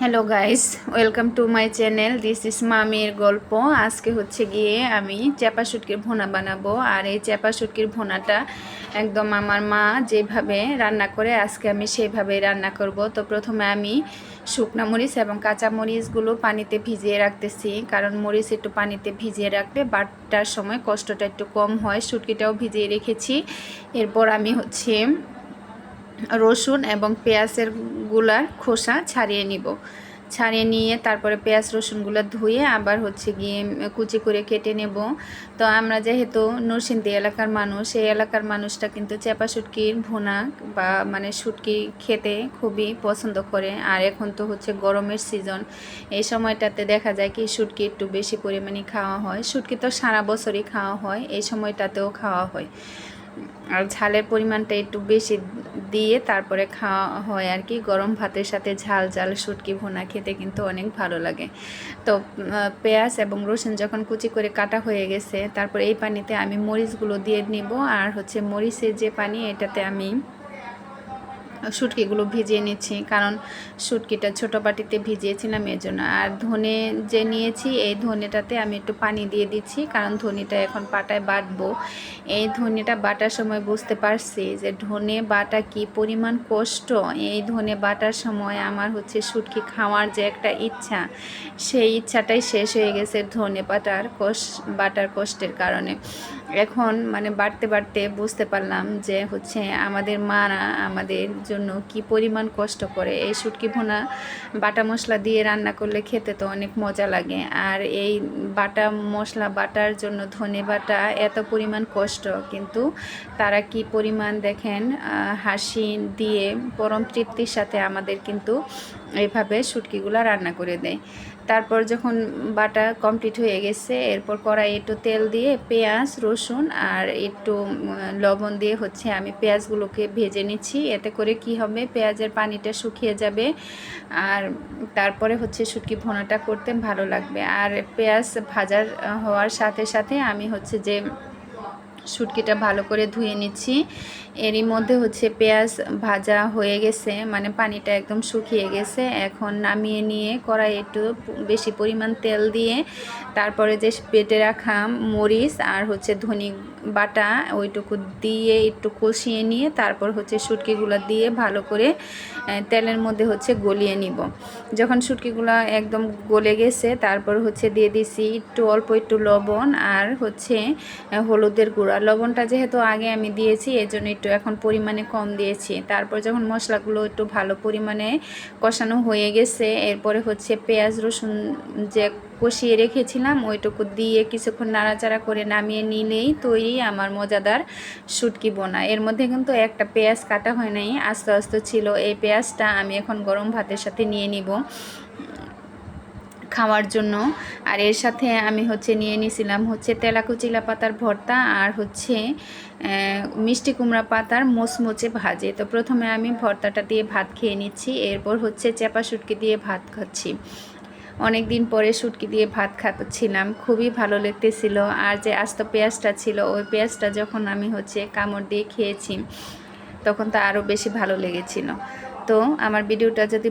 Hello guys, welcome to my channel. This is মামির গল্প। আজকে হচ্ছে গিয়ে আমি চাপা শুটকির ভুনা বানাবো। আর এই চাপা শুটকির ভুনাটা একদম আমার মা যেভাবে রান্না করে আজকে আমি সেইভাবেই রান্না করব। তো প্রথমে আমি শুকনা মরিচ এবং কাঁচা মরিচগুলো পানিতে ভিজিয়ে রাখতেছি, কারণ মরিচ একটু পানিতে ভিজিয়ে রাখলে বাটার সময় কষ্টটা একটু কম হয়। শুটকিটাও ভিজিয়ে রেখেছি। এরপর আমি হচ্ছে রসুন এবং পেঁয়াজের গুলার খোসা ছাড়িয়ে নিব। ছাড়িয়ে নিয়ে তারপরে পেঁয়াজ রসুনগুলো ধুয়ে আবার হচ্ছে গিয়ে কুচি করে কেটে নেব। তো আমরা যেহেতু নরসিংদী এলাকার মানুষ, এই এলাকার মানুষটা কিন্তু চাপা শুটকির ভুনা বা মানে শুটকি খেতে খুবই পছন্দ করে। আর এখন তো হচ্ছে গরমের সিজন, এই সময়টাতে দেখা যায় কি শুটকি একটু বেশি পরিমাণে খাওয়া হয়। শুটকি তো সারা বছরই খাওয়া হয়, এই সময়টাতেও খাওয়া হয়। আর ঝালের পরিমাণটা একটু বেশি দিয়ে তারপরে খাওয়া হয় আর কি। গরম ভাতের সাথে ঝাল ঝাল শুটকি ভুনা খেতে কিন্তু অনেক ভালো লাগে। তো পেঁয়াজ এবং রসুন যখন কুচি করে কাটা হয়ে গেছে, তারপর এই পানিতে আমি মরিচগুলো দিয়ে নিব। আর হচ্ছে মরিচের যে পানি, এটাতে আমি শুটকিগুলো ভিজিয়ে নিচ্ছি, কারণ শুটকিটা ছোটো বাটিতে ভিজিয়েছিলাম এর জন্য। আর ধনে যে নিয়েছি, এই ধনেটাতে আমি একটু পানি দিয়ে দিচ্ছি, কারণ ধনেটা এখন পাটায় বাটবো। এই ধনেটা বাটার সময় বুঝতে পারছি যে ধনে বাটা কি পরিমাণ কষ্ট। এই ধনে বাটার সময় আমার হচ্ছে শুটকি খাওয়ার যে একটা ইচ্ছা, সেই ইচ্ছাটাই শেষ হয়ে গেছে ধনে বাটার কষ্টের কারণে। এখন মানে বাড়তে বাড়তে বুঝতে পারলাম যে হচ্ছে আমাদের মারা আমাদের জন্য কি পরিমাণ কষ্ট করে। এই শুটকি ভুনা বাটা মশলা দিয়ে রান্না করলে খেতে তো অনেক মজা লাগে। আর এই বাটা মশলা বাটার জন্য ধনে বাটা এত পরিমাণ কষ্ট, কিন্তু তারা কি পরিমাণ দেখেন হাসি দিয়ে পরম তৃপ্তির সাথে আমাদের কিন্তু এইভাবে শুটকিগুলো রান্না করে দেয়। তারপর যখন বাটা কমপ্লিট হয়ে গেছে, এরপর কড়াই একটু তেল দিয়ে পেঁয়াজ রসুন আর একটু লবণ দিয়ে হচ্ছে আমি পেঁয়াজগুলোকে ভেজে নিচ্ছি। এতে করে কি হবে, পেঁয়াজের পানিটা শুকিয়ে যাবে। আর তারপরে হচ্ছে শুটকি ভুনাটা করতে ভালো লাগবে। আর পেঁয়াজ ভাজার হওয়ার সাথে সাথে আমি হচ্ছে যে শুটকিটা ভালো করে ধুয়ে নিচ্ছি। এরই মধ্যে হচ্ছে পেঁয়াজ ভাজা হয়ে গেছে, মানে পানিটা একদম শুকিয়ে গেছে। এখন নামিয়ে নিয়ে কড়াই একটু বেশি পরিমাণ তেল দিয়ে তারপরে যে বেটে রাখা মরিচ আর হচ্ছে ধনে বাটা ওইটুকু দিয়ে একটু কষিয়ে নিয়ে তারপর হচ্ছে শুটকিগুলো দিয়ে ভালো করে তেলের মধ্যে হচ্ছে গলিয়ে নিব। যখন শুটকিগুলো একদম গলে গেছে, তারপর হচ্ছে দিয়ে দিছি অল্প একটু লবণ আর হচ্ছে হলুদের গুঁড়া। লবণটা যেহেতু আগে আমি দিয়েছি, এজন্য একটু এখন পরিমাণে কম দিয়েছি। তারপর যখন মশলাগুলো একটু ভালো পরিমাণে কষানো হয়ে গেছে, এরপরে হচ্ছে পেঁয়াজ রসুন যে কষিয়ে রেখেছিলাম ওইটুকু দিয়ে কিছুক্ষণ নাড়াচাড়া করে নামিয়ে নিলেই তৈরি আমার মজাদার শুটকি বোনা। এর মধ্যে কিন্তু একটা পেঁয়াজ কাটা হয় নাই, আস্তে আস্তে ছিল। এই পেঁয়াজটা আমি এখন গরম ভাতের সাথে নিয়ে নিব খাওয়ার জন্য। আর এর সাথে আমি হচ্ছে নিয়ে নিয়েছিলাম হচ্ছে তেলাকুচিলা পাতার ভর্তা আর হচ্ছে মিষ্টি কুমড়া পাতার মোচমোচে ভাজে। তো প্রথমে আমি ভর্তাটা দিয়ে ভাত খেয়ে নিচ্ছি, এরপর হচ্ছে চাপা শুটকি দিয়ে ভাত খাচ্ছি। অনেক দিন পরে শুটকি দিয়ে ভাত খাচ্ছিলাম, খুবই ভালো লাগতেছিল। আর যে আস্ত পেঁয়াজটা ছিল, ওই পেঁয়াজটা যখন আমি হচ্ছে কামড় দিয়ে খেয়েছি, তখন তো আরও বেশি ভালো লেগেছিল। তো আমার ভিডিওটা যদি